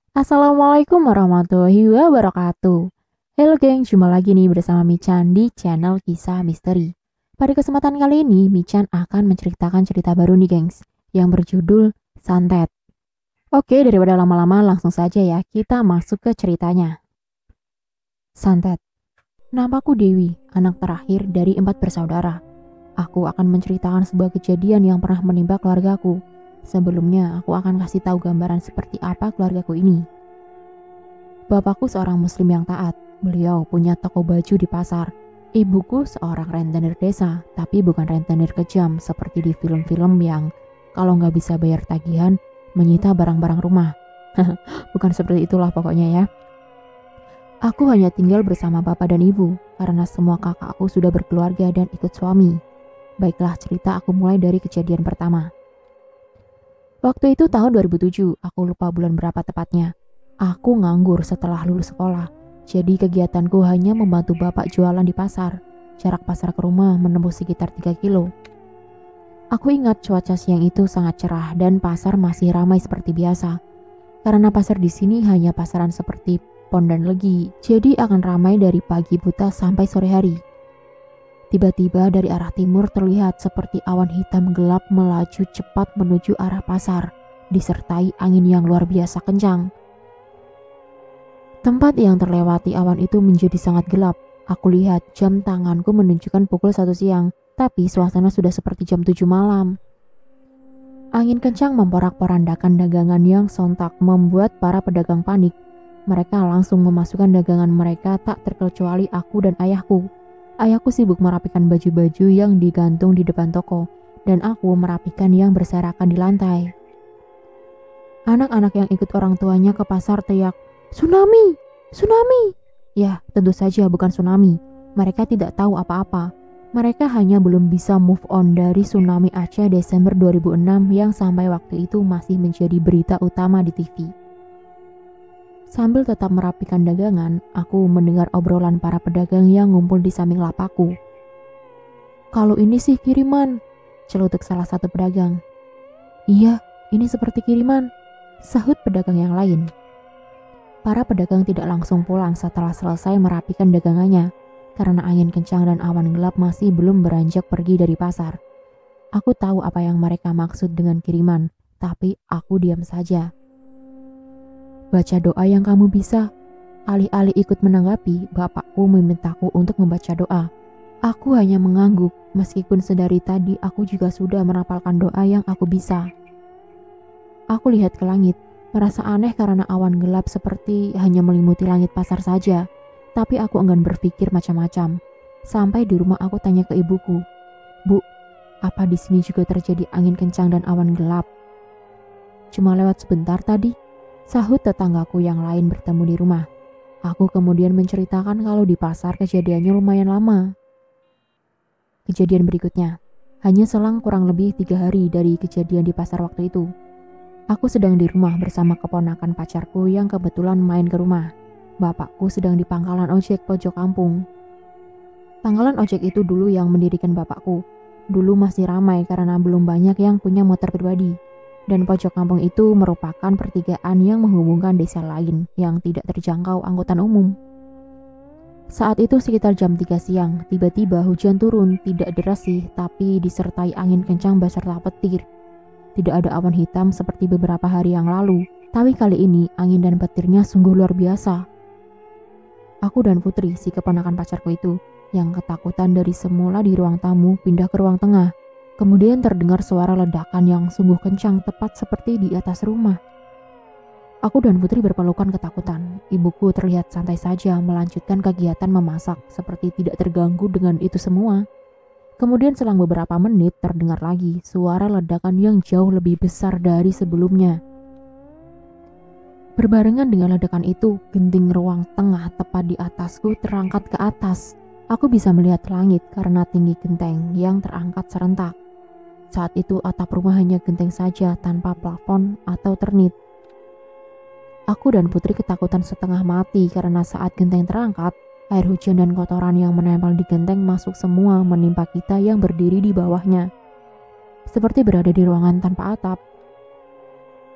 Assalamualaikum warahmatullahi wabarakatuh. Halo geng, jumpa lagi nih bersama Michan di channel Kisah Misteri. Pada kesempatan kali ini, Michan akan menceritakan cerita baru nih gengs, yang berjudul Santet. Oke, daripada lama-lama langsung saja ya, kita masuk ke ceritanya. Santet. Namaku Dewi, anak terakhir dari 4 bersaudara. Aku akan menceritakan sebuah kejadian yang pernah menimpa keluargaku. Sebelumnya, aku akan kasih tahu gambaran seperti apa keluargaku ini. Bapakku seorang muslim yang taat. Beliau punya toko baju di pasar. Ibuku seorang rentenir desa, tapi bukan rentenir kejam seperti di film-film yang kalau nggak bisa bayar tagihan, menyita barang-barang rumah. Bukan seperti itulah pokoknya ya. Aku hanya tinggal bersama bapak dan ibu, karena semua kakakku sudah berkeluarga dan ikut suami. Baiklah, cerita aku mulai dari kejadian pertama. Waktu itu tahun 2007, aku lupa bulan berapa tepatnya. Aku nganggur setelah lulus sekolah, jadi kegiatanku hanya membantu bapak jualan di pasar. Jarak pasar ke rumah menembus sekitar 3 kilo. Aku ingat cuaca siang itu sangat cerah dan pasar masih ramai seperti biasa. Karena pasar di sini hanya pasaran seperti Pon dan Legi, jadi akan ramai dari pagi buta sampai sore hari. Tiba-tiba dari arah timur terlihat seperti awan hitam gelap melaju cepat menuju arah pasar, disertai angin yang luar biasa kencang. Tempat yang terlewati awan itu menjadi sangat gelap. Aku lihat jam tanganku menunjukkan pukul 1 siang, tapi suasana sudah seperti jam 7 malam. Angin kencang memporak-porandakan dagangan yang sontak membuat para pedagang panik. Mereka langsung memasukkan dagangan mereka tak terkecuali aku dan ayahku. Ayahku sibuk merapikan baju-baju yang digantung di depan toko, dan aku merapikan yang berserakan di lantai. Anak-anak yang ikut orang tuanya ke pasar teriak, "Tsunami! Tsunami!" Ya, tentu saja bukan tsunami. Mereka tidak tahu apa-apa. Mereka hanya belum bisa move on dari tsunami Aceh Desember 2006 yang sampai waktu itu masih menjadi berita utama di TV. Sambil tetap merapikan dagangan, aku mendengar obrolan para pedagang yang ngumpul di samping lapakku. "Kalau ini sih kiriman," celutuk salah satu pedagang. "Iya, ini seperti kiriman," sahut pedagang yang lain. Para pedagang tidak langsung pulang setelah selesai merapikan dagangannya, karena angin kencang dan awan gelap masih belum beranjak pergi dari pasar. Aku tahu apa yang mereka maksud dengan kiriman, tapi aku diam saja. "Baca doa yang kamu bisa." Alih-alih ikut menanggapi, bapakku memintaku untuk membaca doa. Aku hanya mengangguk, meskipun sedari tadi aku juga sudah merapalkan doa yang aku bisa. Aku lihat ke langit, merasa aneh karena awan gelap seperti hanya melimuti langit pasar saja. Tapi aku enggan berpikir macam-macam. Sampai di rumah aku tanya ke ibuku, "Bu, apa di sini juga terjadi angin kencang dan awan gelap?" "Cuma lewat sebentar tadi," sahut tetanggaku yang lain bertemu di rumah. Aku kemudian menceritakan kalau di pasar kejadiannya lumayan lama. Kejadian berikutnya, hanya selang kurang lebih 3 hari dari kejadian di pasar waktu itu. Aku sedang di rumah bersama keponakan pacarku yang kebetulan main ke rumah. Bapakku sedang di pangkalan ojek pojok kampung. Pangkalan ojek itu dulu yang mendirikan bapakku. Dulu masih ramai karena belum banyak yang punya motor pribadi. Dan pojok kampung itu merupakan pertigaan yang menghubungkan desa lain yang tidak terjangkau angkutan umum. Saat itu sekitar jam 3 siang, tiba-tiba hujan turun, tidak deras sih, tapi disertai angin kencang beserta petir. Tidak ada awan hitam seperti beberapa hari yang lalu, tapi kali ini angin dan petirnya sungguh luar biasa. Aku dan Putri, si keponakan pacarku itu, yang ketakutan dari semula di ruang tamu pindah ke ruang tengah. Kemudian terdengar suara ledakan yang sungguh kencang tepat seperti di atas rumah. Aku dan Putri berpelukan ketakutan. Ibuku terlihat santai saja melanjutkan kegiatan memasak seperti tidak terganggu dengan itu semua. Kemudian selang beberapa menit terdengar lagi suara ledakan yang jauh lebih besar dari sebelumnya. Berbarengan dengan ledakan itu, genting ruang tengah tepat di atasku terangkat ke atas. Aku bisa melihat langit karena tinggi genteng yang terangkat serentak. Saat itu atap rumah hanya genteng saja tanpa plafon atau ternit. Aku dan Putri ketakutan setengah mati karena saat genteng terangkat, air hujan dan kotoran yang menempel di genteng masuk semua menimpa kita yang berdiri di bawahnya. Seperti berada di ruangan tanpa atap.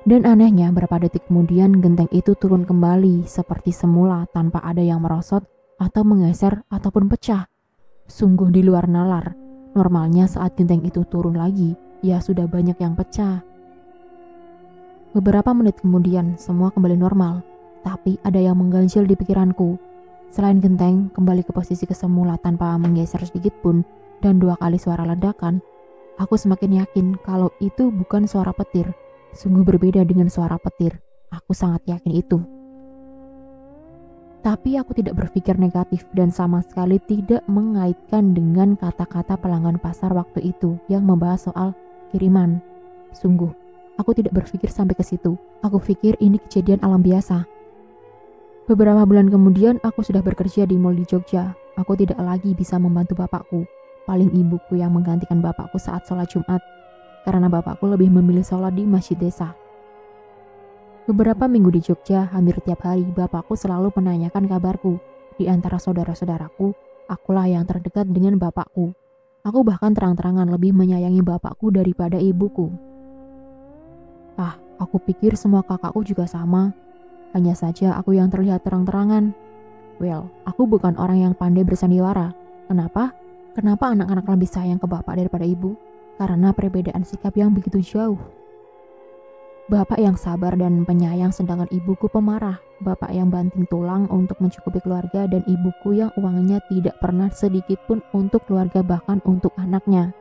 Dan anehnya beberapa detik kemudian genteng itu turun kembali seperti semula tanpa ada yang merosot atau menggeser ataupun pecah. Sungguh di luar nalar. Normalnya saat genteng itu turun lagi, ya sudah banyak yang pecah. Beberapa menit kemudian semua kembali normal, tapi ada yang mengganjil di pikiranku. Selain genteng kembali ke posisi kesemula tanpa menggeser sedikit pun dan 2 kali suara ledakan, aku semakin yakin kalau itu bukan suara petir. Sungguh berbeda dengan suara petir. Aku sangat yakin itu. Tapi aku tidak berpikir negatif dan sama sekali tidak mengaitkan dengan kata-kata pelanggan pasar waktu itu yang membahas soal kiriman. Sungguh, aku tidak berpikir sampai ke situ. Aku pikir ini kejadian alam biasa. Beberapa bulan kemudian aku sudah bekerja di mall di Jogja. Aku tidak lagi bisa membantu bapakku. Paling ibuku yang menggantikan bapakku saat sholat Jumat. Karena bapakku lebih memilih sholat di masjid desa. Beberapa minggu di Jogja, hampir tiap hari bapakku selalu menanyakan kabarku. Di antara saudara-saudaraku, akulah yang terdekat dengan bapakku. Aku bahkan terang-terangan lebih menyayangi bapakku daripada ibuku. Aku pikir semua kakakku juga sama. Hanya saja aku yang terlihat terang-terangan. Well, aku bukan orang yang pandai bersandiwara. Kenapa? Kenapa anak-anak lebih sayang ke bapak daripada ibu? Karena perbedaan sikap yang begitu jauh. Bapak yang sabar dan penyayang sedangkan ibuku pemarah. Bapak yang banting tulang untuk mencukupi keluarga dan ibuku yang uangnya tidak pernah sedikit pun untuk keluarga bahkan untuk anaknya.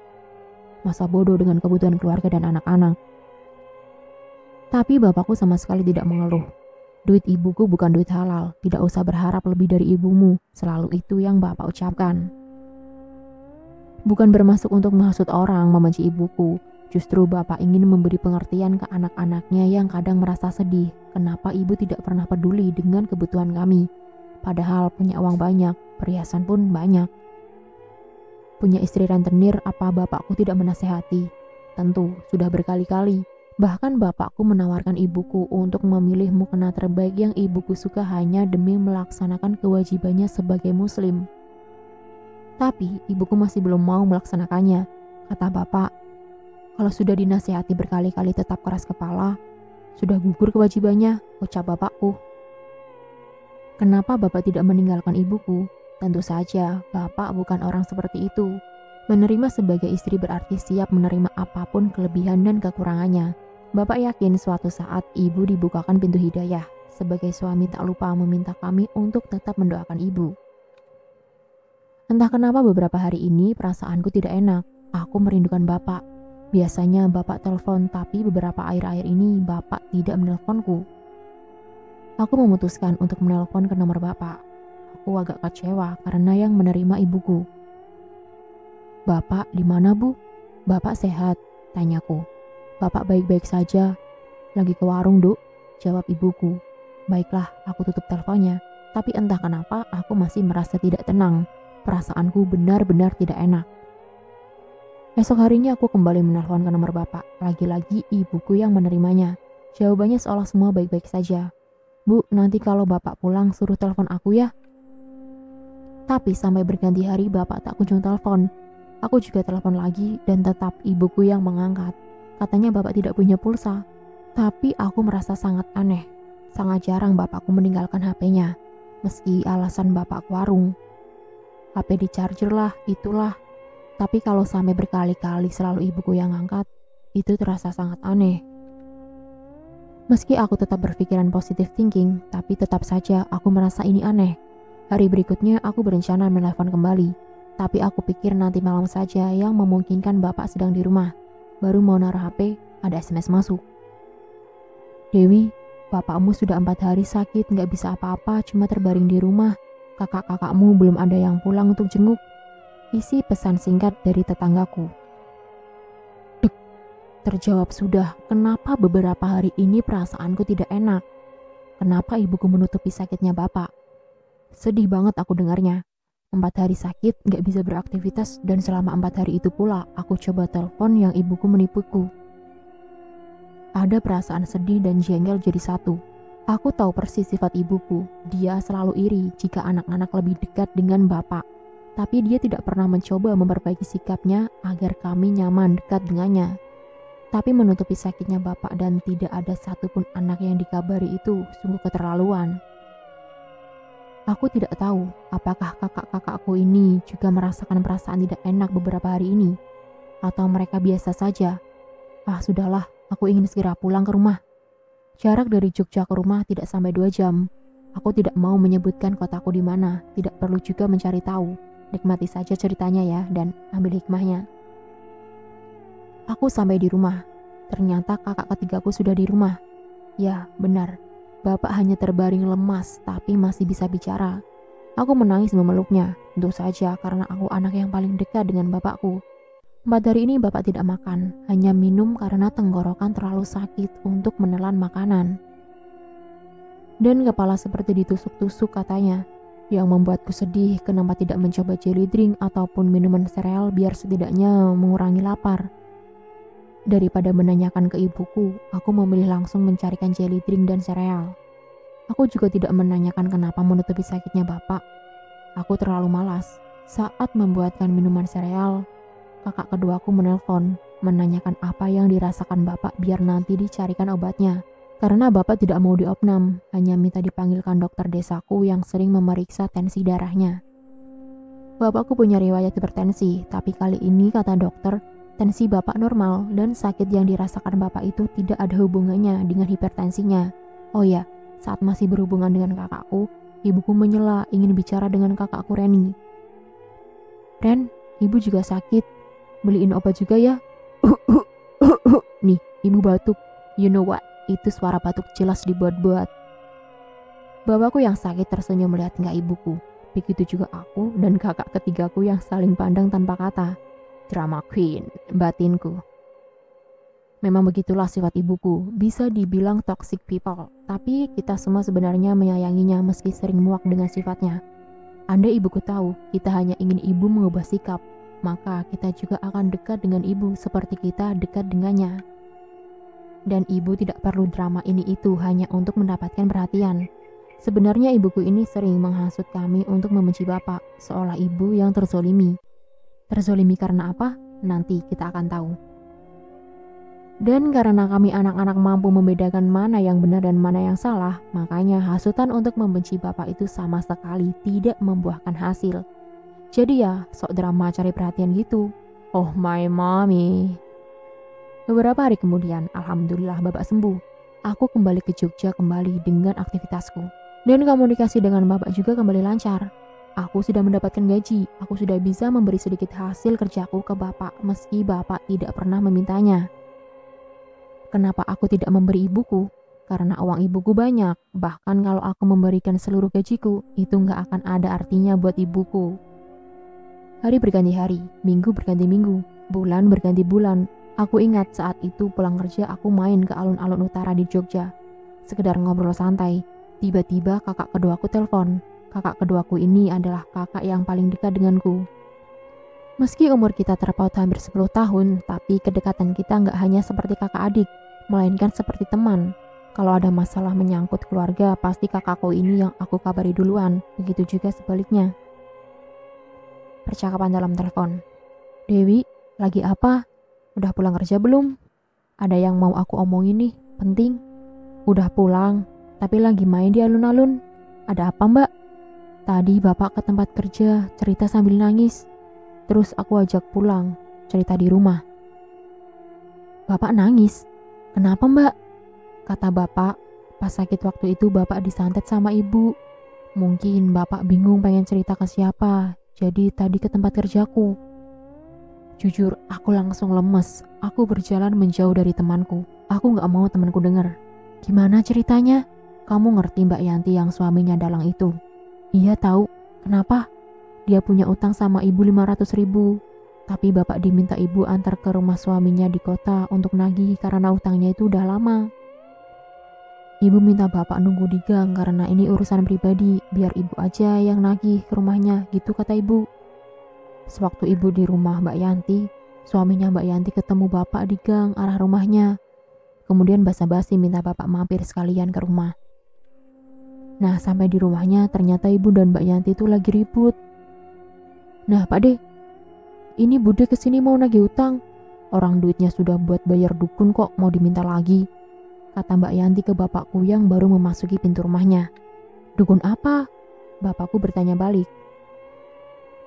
Masa bodoh dengan kebutuhan keluarga dan anak-anak. Tapi bapakku sama sekali tidak mengeluh. Duit ibuku bukan duit halal, tidak usah berharap lebih dari ibumu. Selalu itu yang bapak ucapkan. Bukan bermaksud untuk menghasut orang membenci ibuku. Justru bapak ingin memberi pengertian ke anak-anaknya yang kadang merasa sedih. Kenapa ibu tidak pernah peduli dengan kebutuhan kami. Padahal punya uang banyak, perhiasan pun banyak. Punya istri rentenir, apa bapakku tidak menasehati? Tentu, sudah berkali-kali. Bahkan bapakku menawarkan ibuku untuk memilih mukena terbaik yang ibuku suka hanya demi melaksanakan kewajibannya sebagai muslim. Tapi ibuku masih belum mau melaksanakannya. Kata bapak, kalau sudah dinasihati berkali-kali tetap keras kepala, sudah gugur kewajibannya, ucap bapakku. Kenapa bapak tidak meninggalkan ibuku? Tentu saja, bapak bukan orang seperti itu. Menerima sebagai istri berarti siap menerima apapun kelebihan dan kekurangannya. Bapak yakin suatu saat ibu dibukakan pintu hidayah. Sebagai suami tak lupa meminta kami untuk tetap mendoakan ibu. Entah kenapa beberapa hari ini perasaanku tidak enak. Aku merindukan bapak. Biasanya bapak telepon, tapi beberapa akhir-akhir ini bapak tidak menelponku. Aku memutuskan untuk menelpon ke nomor bapak. Aku agak kecewa karena yang menerima ibuku. Bapak di mana, Bu? Bapak sehat, tanyaku. Bapak baik-baik saja. Lagi ke warung, Duk, jawab ibuku. Baiklah, aku tutup teleponnya. Tapi entah kenapa aku masih merasa tidak tenang. Perasaanku benar-benar tidak enak. Esok harinya aku kembali menelpon ke nomor bapak. Lagi-lagi ibuku yang menerimanya. Jawabannya seolah semua baik-baik saja. Bu, nanti kalau bapak pulang suruh telepon aku ya. Tapi sampai berganti hari bapak tak kunjung telepon. Aku juga telepon lagi dan tetap ibuku yang mengangkat. Katanya bapak tidak punya pulsa. Tapi aku merasa sangat aneh. Sangat jarang bapakku meninggalkan HP-nya. Meski alasan bapak ke warung. HP di charger lah, itulah. Tapi kalau sampai berkali-kali selalu ibuku yang angkat, itu terasa sangat aneh. Meski aku tetap berpikiran positive thinking, tapi tetap saja aku merasa ini aneh. Hari berikutnya aku berencana menelpon kembali, tapi aku pikir nanti malam saja yang memungkinkan bapak sedang di rumah. Baru mau naruh HP, ada SMS masuk. Dewi, bapakmu sudah 4 hari sakit, gak bisa apa-apa, cuma terbaring di rumah. Kakak-kakakmu belum ada yang pulang untuk jenguk. Isi pesan singkat dari tetanggaku. Dek, terjawab sudah. Kenapa beberapa hari ini perasaanku tidak enak? Kenapa ibuku menutupi sakitnya bapak? Sedih banget aku dengarnya. 4 hari sakit, gak bisa beraktivitas, dan selama 4 hari itu pula aku coba telepon yang ibuku menipuku. Ada perasaan sedih dan jengkel jadi satu. Aku tahu persis sifat ibuku. Dia selalu iri jika anak-anak lebih dekat dengan bapak. Tapi dia tidak pernah mencoba memperbaiki sikapnya agar kami nyaman dekat dengannya. Tapi menutupi sakitnya bapak dan tidak ada satupun anak yang dikabari itu sungguh keterlaluan. Aku tidak tahu apakah kakak-kakakku ini juga merasakan perasaan tidak enak beberapa hari ini, atau mereka biasa saja. Sudahlah, aku ingin segera pulang ke rumah. Jarak dari Jogja ke rumah tidak sampai 2 jam. Aku tidak mau menyebutkan kotaku di mana, tidak perlu juga mencari tahu. Nikmati saja ceritanya ya, dan ambil hikmahnya. Aku sampai di rumah. Ternyata kakak ketigaku sudah di rumah. Ya, benar. Bapak hanya terbaring lemas, tapi masih bisa bicara. Aku menangis memeluknya, tentu saja karena aku anak yang paling dekat dengan bapakku. 4 hari ini bapak tidak makan, hanya minum karena tenggorokan terlalu sakit untuk menelan makanan. Dan kepala seperti ditusuk-tusuk katanya. Yang membuatku sedih kenapa tidak mencoba jelly drink ataupun minuman sereal biar setidaknya mengurangi lapar. Daripada menanyakan ke ibuku, aku memilih langsung mencarikan jelly drink dan sereal. Aku juga tidak menanyakan kenapa menutupi sakitnya bapak. Aku terlalu malas. Saat membuatkan minuman sereal, kakak keduaku menelpon, menanyakan apa yang dirasakan bapak biar nanti dicarikan obatnya. Karena bapak tidak mau diopnam, hanya minta dipanggilkan dokter desaku yang sering memeriksa tensi darahnya. Bapakku punya riwayat hipertensi, tapi kali ini kata dokter, tensi bapak normal dan sakit yang dirasakan bapak itu tidak ada hubungannya dengan hipertensinya. Oh ya, saat masih berhubungan dengan kakakku, ibuku menyela ingin bicara dengan kakakku Reni. Ren, ibu juga sakit. Beliin obat juga ya. Nih, ibu batuk. You know what? Itu suara batuk jelas dibuat-buat. Bapakku yang sakit tersenyum melihat tingkah ibuku. Begitu juga aku dan kakak ketigaku yang saling pandang tanpa kata. Drama queen, batinku. Memang begitulah sifat ibuku, bisa dibilang toxic people, tapi kita semua sebenarnya menyayanginya meski sering muak dengan sifatnya. Andai ibuku tahu kita hanya ingin ibu mengubah sikap, maka kita juga akan dekat dengan ibu seperti kita dekat dengannya. Dan ibu tidak perlu drama ini itu hanya untuk mendapatkan perhatian. Sebenarnya ibuku ini sering menghasut kami untuk membenci bapak, seolah ibu yang terzolimi. Terzolimi karena apa? Nanti kita akan tahu. Dan karena kami anak-anak mampu membedakan mana yang benar dan mana yang salah, makanya hasutan untuk membenci bapak itu sama sekali tidak membuahkan hasil. Jadi ya, sok drama cari perhatian gitu. Oh my mommy. Beberapa hari kemudian, alhamdulillah bapak sembuh. Aku kembali ke Jogja kembali dengan aktivitasku. Dan komunikasi dengan bapak juga kembali lancar. Aku sudah mendapatkan gaji, aku sudah bisa memberi sedikit hasil kerjaku ke bapak meski bapak tidak pernah memintanya. Kenapa aku tidak memberi ibuku? Karena uang ibuku banyak, bahkan kalau aku memberikan seluruh gajiku, itu nggak akan ada artinya buat ibuku. Hari berganti hari, minggu berganti minggu, bulan berganti bulan. Aku ingat saat itu pulang kerja aku main ke alun-alun utara di Jogja. Sekedar ngobrol santai, tiba-tiba kakak keduaku telepon. Kakak keduaku ini adalah kakak yang paling dekat denganku. Meski umur kita terpaut hampir 10 tahun, tapi kedekatan kita nggak hanya seperti kakak adik, melainkan seperti teman. Kalau ada masalah menyangkut keluarga, pasti kakakku ini yang aku kabari duluan, begitu juga sebaliknya. Percakapan dalam telepon. Dewi, lagi apa? Udah pulang kerja belum? Ada yang mau aku omongin nih, penting. Udah pulang, tapi lagi main di alun-alun. Ada apa mbak? Tadi bapak ke tempat kerja, cerita sambil nangis. Terus aku ajak pulang, cerita di rumah. Bapak nangis? Kenapa mbak? Kata bapak, pas sakit waktu itu bapak disantet sama ibu. Mungkin bapak bingung pengen cerita ke siapa, jadi tadi ke tempat kerjaku. Jujur, aku langsung lemes. Aku berjalan menjauh dari temanku. Aku gak mau temanku dengar. Gimana ceritanya? Kamu ngerti Mbak Yanti yang suaminya dalang itu? Iya tahu. Kenapa? Dia punya utang sama ibu 500.000. Tapi bapak diminta ibu antar ke rumah suaminya di kota untuk nagih karena utangnya itu udah lama. Ibu minta bapak nunggu di gang karena ini urusan pribadi, biar ibu aja yang nagih ke rumahnya, gitu kata ibu. Sewaktu ibu di rumah Mbak Yanti, suaminya Mbak Yanti ketemu bapak di gang arah rumahnya. Kemudian basa-basi minta bapak mampir sekalian ke rumah. Nah, sampai di rumahnya ternyata ibu dan Mbak Yanti itu lagi ribut. Nah, Pak De, ini Bude kesini mau nagih utang. Orang duitnya sudah buat bayar dukun kok mau diminta lagi, kata Mbak Yanti ke bapakku yang baru memasuki pintu rumahnya. Dukun apa? Bapakku bertanya balik.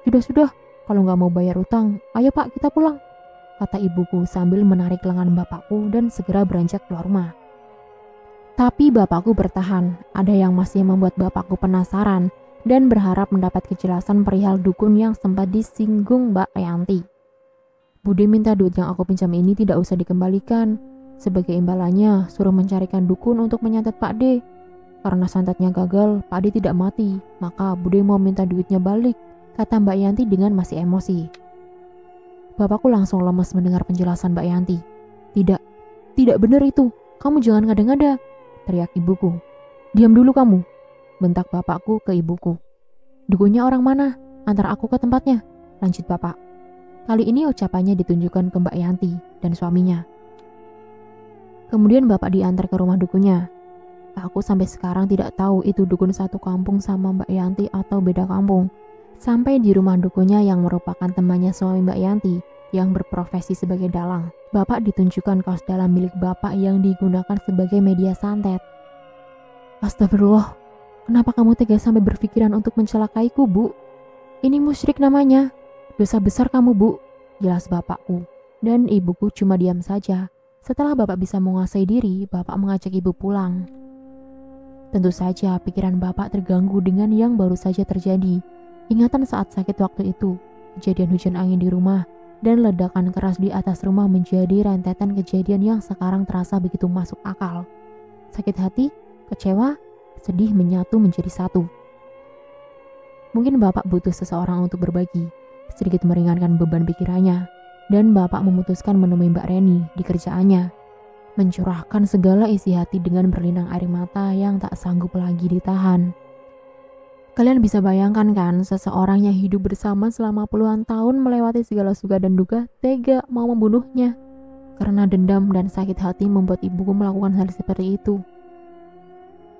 Sudah, kalau nggak mau bayar utang, ayo Pak kita pulang, kata ibuku sambil menarik lengan bapakku dan segera beranjak keluar rumah. Tapi bapakku bertahan, ada yang masih membuat bapakku penasaran dan berharap mendapat kejelasan perihal dukun yang sempat disinggung Mbak Yanti. Bude minta duit yang aku pinjam ini tidak usah dikembalikan. Sebagai imbalannya, suruh mencarikan dukun untuk menyantet Pak D. Karena santetnya gagal, Pak D tidak mati, maka Bude mau minta duitnya balik, kata Mbak Yanti dengan masih emosi. Bapakku langsung lemes mendengar penjelasan Mbak Yanti. Tidak benar itu, kamu jangan ngada-ngada, teriak ibuku. Diam dulu kamu, bentak bapakku ke ibuku. Dukunnya orang mana? Antar aku ke tempatnya, lanjut bapak. Kali ini ucapannya ditunjukkan ke Mbak Yanti dan suaminya. Kemudian bapak diantar ke rumah dukunnya. Aku sampai sekarang tidak tahu itu dukun satu kampung sama Mbak Yanti atau beda kampung. Sampai di rumah dukunnya yang merupakan temannya suami Mbak Yanti yang berprofesi sebagai dalang. Bapak ditunjukkan kaos dalam milik bapak yang digunakan sebagai media santet. Astagfirullah, kenapa kamu tega sampai berpikiran untuk mencelakaiku, Bu? Ini musyrik namanya. Dosa besar kamu, Bu, jelas bapakku. Dan ibuku cuma diam saja. Setelah bapak bisa menguasai diri, bapak mengajak ibu pulang. Tentu saja pikiran bapak terganggu dengan yang baru saja terjadi. Ingatan saat sakit waktu itu, kejadian hujan angin di rumah, dan ledakan keras di atas rumah menjadi rentetan kejadian yang sekarang terasa begitu masuk akal. Sakit hati, kecewa, sedih menyatu menjadi satu. Mungkin bapak butuh seseorang untuk berbagi, sedikit meringankan beban pikirannya, dan bapak memutuskan menemui Mbak Reni di kerjaannya, mencurahkan segala isi hati dengan berlinang air mata yang tak sanggup lagi ditahan. Kalian bisa bayangkan kan, seseorang yang hidup bersama selama puluhan tahun melewati segala suka dan duka, tega mau membunuhnya. Karena dendam dan sakit hati membuat ibuku melakukan hal seperti itu.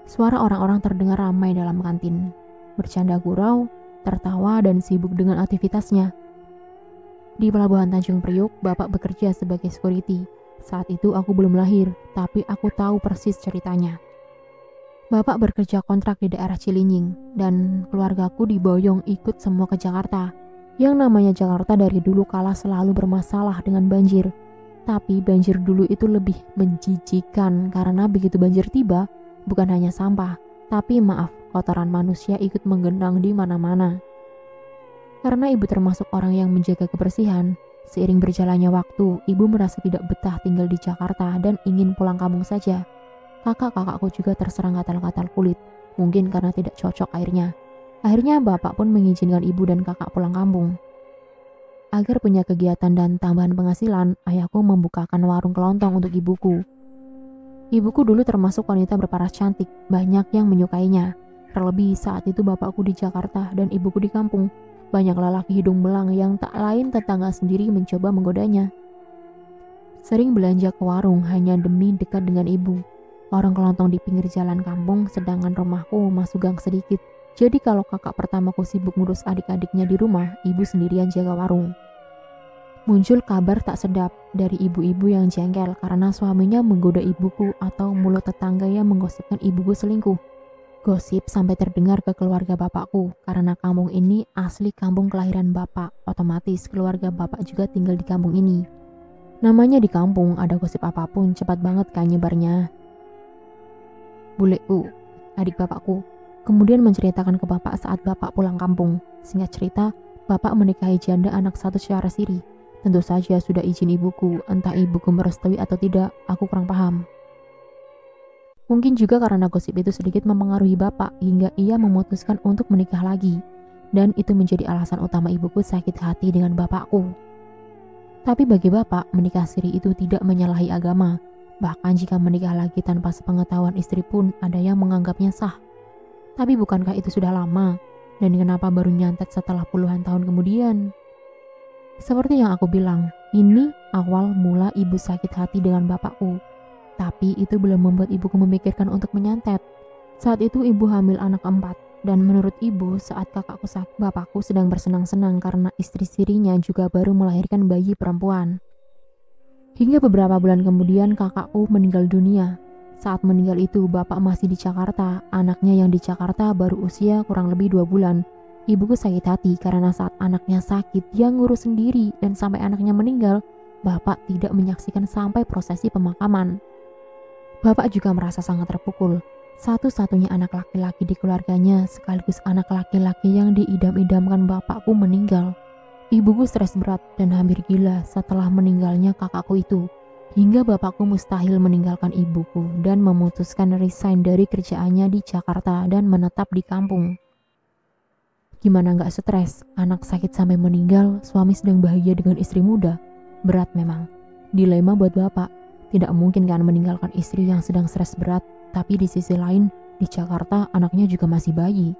Suara orang-orang terdengar ramai dalam kantin, bercanda gurau, tertawa dan sibuk dengan aktivitasnya. Di Pelabuhan Tanjung Priuk, bapak bekerja sebagai security. Saat itu aku belum lahir, tapi aku tahu persis ceritanya. Bapak bekerja kontrak di daerah Cilincing, dan keluargaku diboyong ikut semua ke Jakarta. Yang namanya Jakarta dari dulu kala selalu bermasalah dengan banjir. Tapi banjir dulu itu lebih menjijikan karena begitu banjir tiba, bukan hanya sampah, tapi kotoran manusia ikut menggenang di mana-mana. Karena ibu termasuk orang yang menjaga kebersihan, seiring berjalannya waktu, ibu merasa tidak betah tinggal di Jakarta dan ingin pulang kampung saja. Kakak-kakakku juga terserang gatal-gatal kulit, mungkin karena tidak cocok airnya. Akhirnya bapak pun mengizinkan ibu dan kakak pulang kampung. Agar punya kegiatan dan tambahan penghasilan, ayahku membukakan warung kelontong untuk ibuku. Ibuku dulu termasuk wanita berparas cantik, banyak yang menyukainya. Terlebih saat itu bapakku di Jakarta dan ibuku di kampung. Banyak lelaki hidung belang yang tak lain tetangga sendiri mencoba menggodanya. Sering belanja ke warung hanya demi dekat dengan ibu. Warung kelontong di pinggir jalan kampung, sedangkan rumahku masuk gang sedikit. Jadi kalau kakak pertamaku sibuk ngurus adik-adiknya di rumah, ibu sendirian jaga warung. Muncul kabar tak sedap dari ibu-ibu yang jengkel karena suaminya menggoda ibuku atau mulut tetangga yang menggosipkan ibuku selingkuh. Gosip sampai terdengar ke keluarga bapakku karena kampung ini asli kampung kelahiran bapak, otomatis keluarga bapak juga tinggal di kampung ini. Namanya di kampung, ada gosip apapun cepat banget kan nyebarnya. Buleku, adik bapakku, kemudian menceritakan ke bapak saat bapak pulang kampung. Singkat cerita, bapak menikahi janda anak satu secara siri. Tentu saja sudah izin ibuku, entah ibuku merestui atau tidak, aku kurang paham. Mungkin juga karena gosip itu sedikit mempengaruhi bapak hingga ia memutuskan untuk menikah lagi. Dan itu menjadi alasan utama ibuku sakit hati dengan bapakku. Tapi bagi bapak, menikah siri itu tidak menyalahi agama. Bahkan jika menikah lagi tanpa sepengetahuan istri pun ada yang menganggapnya sah. Tapi bukankah itu sudah lama? Dan kenapa baru nyantet setelah puluhan tahun kemudian? Seperti yang aku bilang, ini awal mula ibu sakit hati dengan bapakku. Tapi itu belum membuat ibuku memikirkan untuk menyantet. Saat itu ibu hamil anak 4. Dan menurut ibu saat kakakku sakit, bapakku sedang bersenang-senang karena istri sirinya juga baru melahirkan bayi perempuan. Hingga beberapa bulan kemudian kakakku meninggal dunia. Saat meninggal itu bapak masih di Jakarta, anaknya yang di Jakarta baru usia kurang lebih 2 bulan. Ibuku sakit hati karena saat anaknya sakit dia ngurus sendiri dan sampai anaknya meninggal, bapak tidak menyaksikan sampai prosesi pemakaman. Bapak juga merasa sangat terpukul. Satu-satunya anak laki-laki di keluarganya sekaligus anak laki-laki yang diidam-idamkan bapakku meninggal. Ibuku stres berat dan hampir gila setelah meninggalnya kakakku itu. Hingga bapakku mustahil meninggalkan ibuku dan memutuskan resign dari kerjaannya di Jakarta dan menetap di kampung. Gimana gak stres, anak sakit sampai meninggal, suami sedang bahagia dengan istri muda. Berat memang. Dilema buat bapak. Tidak mungkin kan meninggalkan istri yang sedang stres berat, tapi di sisi lain, di Jakarta anaknya juga masih bayi.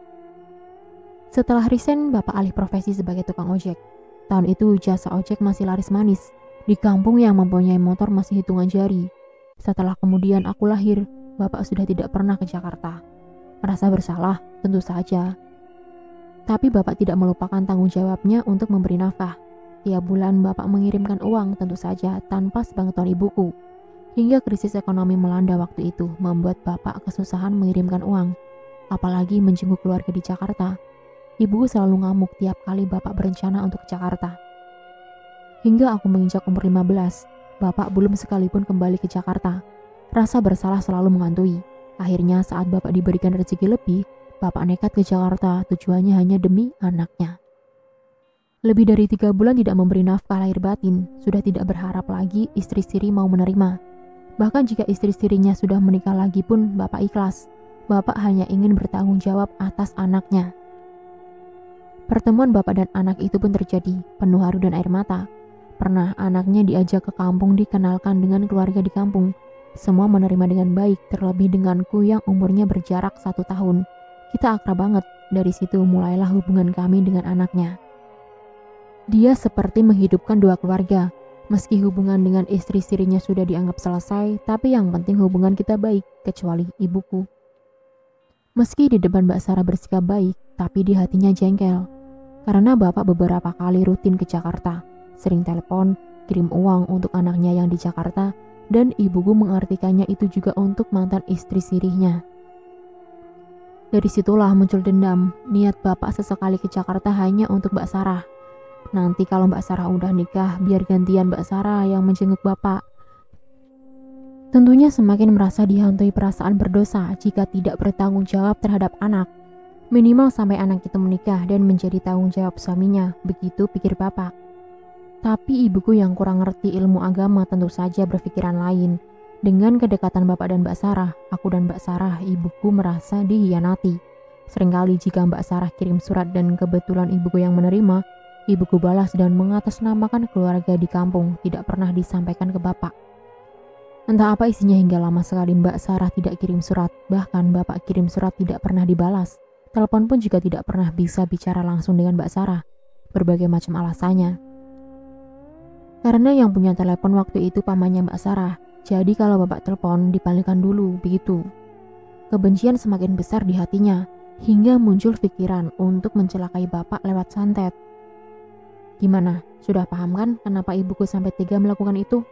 Setelah resign, bapak alih profesi sebagai tukang ojek. Tahun itu jasa ojek masih laris manis. Di kampung yang mempunyai motor masih hitungan jari. Setelah kemudian aku lahir, bapak sudah tidak pernah ke Jakarta. Merasa bersalah, tentu saja. Tapi bapak tidak melupakan tanggung jawabnya untuk memberi nafkah. Tiap bulan bapak mengirimkan uang tentu saja tanpa sepengetahuan ibuku. Hingga krisis ekonomi melanda waktu itu membuat bapak kesusahan mengirimkan uang. Apalagi menjenguk keluarga di Jakarta. Ibuku selalu ngamuk tiap kali bapak berencana untuk ke Jakarta. Hingga aku menginjak umur 15, bapak belum sekalipun kembali ke Jakarta. Rasa bersalah selalu menghantui. Akhirnya saat bapak diberikan rezeki lebih, bapak nekat ke Jakarta tujuannya hanya demi anaknya. Lebih dari 3 bulan tidak memberi nafkah lahir batin, sudah tidak berharap lagi istri-istri mau menerima. Bahkan jika istri-istrinya sudah menikah lagi pun bapak ikhlas. Bapak hanya ingin bertanggung jawab atas anaknya. Pertemuan bapak dan anak itu pun terjadi, penuh haru dan air mata. Pernah anaknya diajak ke kampung dikenalkan dengan keluarga di kampung. Semua menerima dengan baik, terlebih denganku yang umurnya berjarak 1 tahun. Kita akrab banget, dari situ mulailah hubungan kami dengan anaknya. Dia seperti menghidupkan 2 keluarga. Meski hubungan dengan istri-istrinya sudah dianggap selesai, tapi yang penting hubungan kita baik, kecuali ibuku. Meski di depan Mbak Sarah bersikap baik, tapi di hatinya jengkel. Karena bapak beberapa kali rutin ke Jakarta. Sering telepon, kirim uang untuk anaknya yang di Jakarta, dan ibuku mengartikannya itu juga untuk mantan istri sirihnya. Dari situlah muncul dendam, niat bapak sesekali ke Jakarta hanya untuk Mbak Sarah. Nanti kalau Mbak Sarah udah nikah, biar gantian Mbak Sarah yang menjenguk bapak. Tentunya semakin merasa dihantui perasaan berdosa jika tidak bertanggung jawab terhadap anak. Minimal sampai anak itu menikah dan menjadi tanggung jawab suaminya, begitu pikir bapak. Tapi ibuku yang kurang ngerti ilmu agama tentu saja berpikiran lain. Dengan kedekatan bapak dan Mbak Sarah, aku dan Mbak Sarah, ibuku merasa dihianati. Seringkali jika Mbak Sarah kirim surat dan kebetulan ibuku yang menerima, ibuku balas dan mengatasnamakan keluarga di kampung, tidak pernah disampaikan ke bapak. Entah apa isinya hingga lama sekali Mbak Sarah tidak kirim surat, bahkan bapak kirim surat tidak pernah dibalas. Telepon pun juga tidak pernah bisa bicara langsung dengan Mbak Sarah. Berbagai macam alasannya. Karena yang punya telepon waktu itu pamannya Mbak Sarah, jadi kalau bapak telepon dipalingkan dulu, begitu. Kebencian semakin besar di hatinya, hingga muncul pikiran untuk mencelakai bapak lewat santet. Gimana? Sudah paham kan kenapa ibuku sampai tega melakukan itu?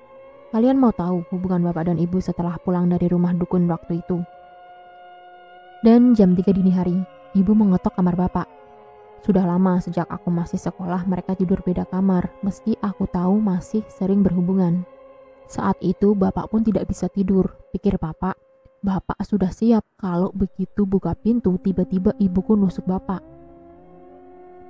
Kalian mau tahu hubungan bapak dan ibu setelah pulang dari rumah dukun waktu itu? Dan jam 3 dini hari, ibu mengetok kamar bapak. Sudah lama sejak aku masih sekolah mereka tidur beda kamar, meski aku tahu masih sering berhubungan. Saat itu bapak pun tidak bisa tidur, pikir bapak sudah siap kalau begitu buka pintu tiba-tiba ibuku nusuk bapak.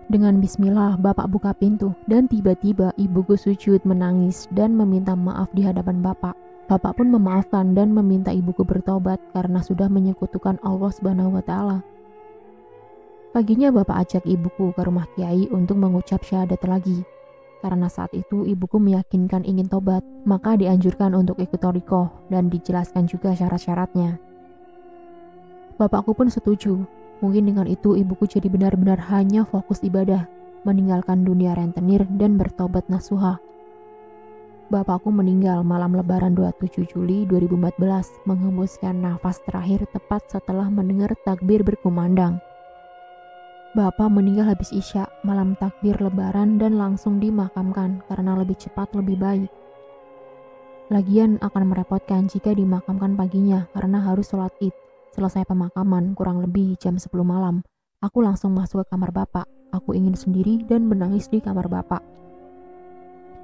Dengan bismillah bapak buka pintu dan tiba-tiba ibuku sujud menangis dan meminta maaf di hadapan bapak. Bapak pun memaafkan dan meminta ibuku bertobat karena sudah menyekutukan Allah Subhanahu wa Ta'ala. Paginya bapak ajak ibuku ke rumah kiai untuk mengucap syahadat lagi. Karena saat itu ibuku meyakinkan ingin tobat, maka dianjurkan untuk ikut thariqah dan dijelaskan juga syarat-syaratnya. Bapakku pun setuju. Mungkin dengan itu ibuku jadi benar-benar hanya fokus ibadah, meninggalkan dunia rentenir dan bertobat nasuha. Bapakku meninggal malam lebaran 27 Juli 2014 menghembuskan nafas terakhir tepat setelah mendengar takbir berkumandang. Bapak meninggal habis Isya, malam takbir lebaran dan langsung dimakamkan karena lebih cepat lebih baik. Lagian akan merepotkan jika dimakamkan paginya karena harus sholat id. Selesai pemakaman kurang lebih jam 10 malam. Aku langsung masuk ke kamar bapak. Aku ingin sendiri dan menangis di kamar bapak.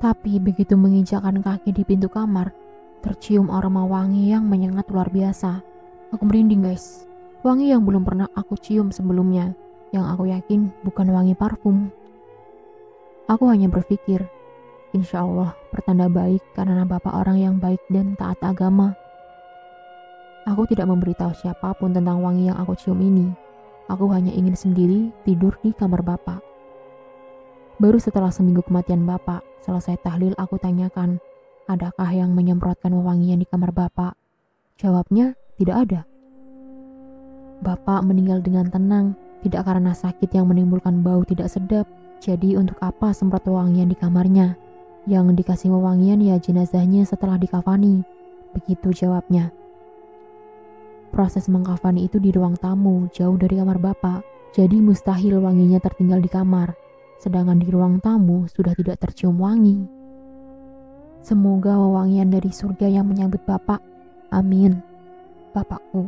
Tapi begitu menginjakkan kaki di pintu kamar, tercium aroma wangi yang menyengat luar biasa. Aku merinding guys. Wangi yang belum pernah aku cium sebelumnya. Yang aku yakin bukan wangi parfum. Aku hanya berpikir, insya Allah pertanda baik karena bapak orang yang baik dan taat agama. Aku tidak memberitahu siapapun tentang wangi yang aku cium ini. Aku hanya ingin sendiri tidur di kamar bapak. Baru setelah seminggu kematian bapak, selesai tahlil aku tanyakan, adakah yang menyemprotkan wewangian di kamar bapak? Jawabnya, tidak ada. Bapak meninggal dengan tenang, tidak karena sakit yang menimbulkan bau tidak sedap. Jadi untuk apa semprot wewangian di kamarnya? Yang dikasih wewangian ya jenazahnya setelah dikafani. Begitu jawabnya. Proses mengkafani itu di ruang tamu, jauh dari kamar bapak. Jadi mustahil wanginya tertinggal di kamar. Sedangkan di ruang tamu sudah tidak tercium wangi. Semoga wewangian dari surga yang menyambut bapak. Amin. Bapakku,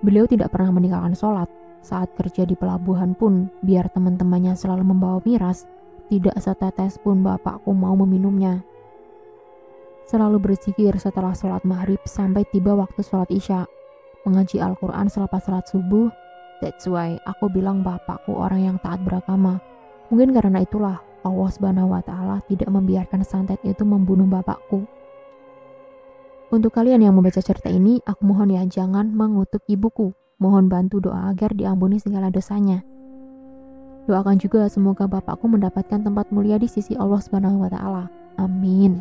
beliau tidak pernah meninggalkan sholat. Saat kerja di pelabuhan pun, biar teman-temannya selalu membawa miras, tidak setetes pun bapakku mau meminumnya. Selalu berzikir setelah sholat maghrib sampai tiba waktu sholat isya. Mengaji Al-Quran selepas sholat subuh. That's why aku bilang bapakku orang yang taat beragama. Mungkin karena itulah Allah SWT tidak membiarkan santet itu membunuh bapakku. Untuk kalian yang membaca cerita ini, aku mohon ya jangan mengutuk ibuku. Mohon bantu doa agar diampuni segala dosanya. Doakan juga semoga bapakku mendapatkan tempat mulia di sisi Allah SWT. Amin.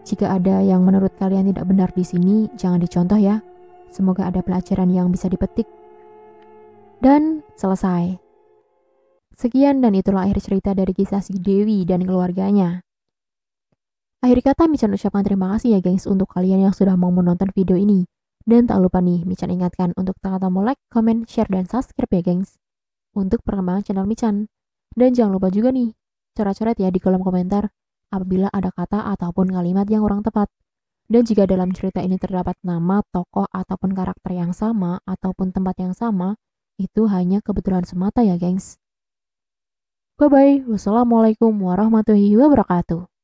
Jika ada yang menurut kalian tidak benar di sini, jangan dicontoh ya. Semoga ada pelajaran yang bisa dipetik. Dan selesai. Sekian dan itulah akhir cerita dari kisah si Dewi dan keluarganya. Akhir kata Michan ucapkan terima kasih ya gengs untuk kalian yang sudah mau menonton video ini. Dan tak lupa nih, Michan ingatkan untuk tekan tombol like, comment, share, dan subscribe ya gengs. Untuk perkembangan channel Michan. Dan jangan lupa juga nih, coret-coret ya di kolom komentar apabila ada kata ataupun kalimat yang kurang tepat. Dan jika dalam cerita ini terdapat nama, tokoh, ataupun karakter yang sama, ataupun tempat yang sama, itu hanya kebetulan semata ya gengs. Bye-bye. Wassalamualaikum warahmatullahi wabarakatuh.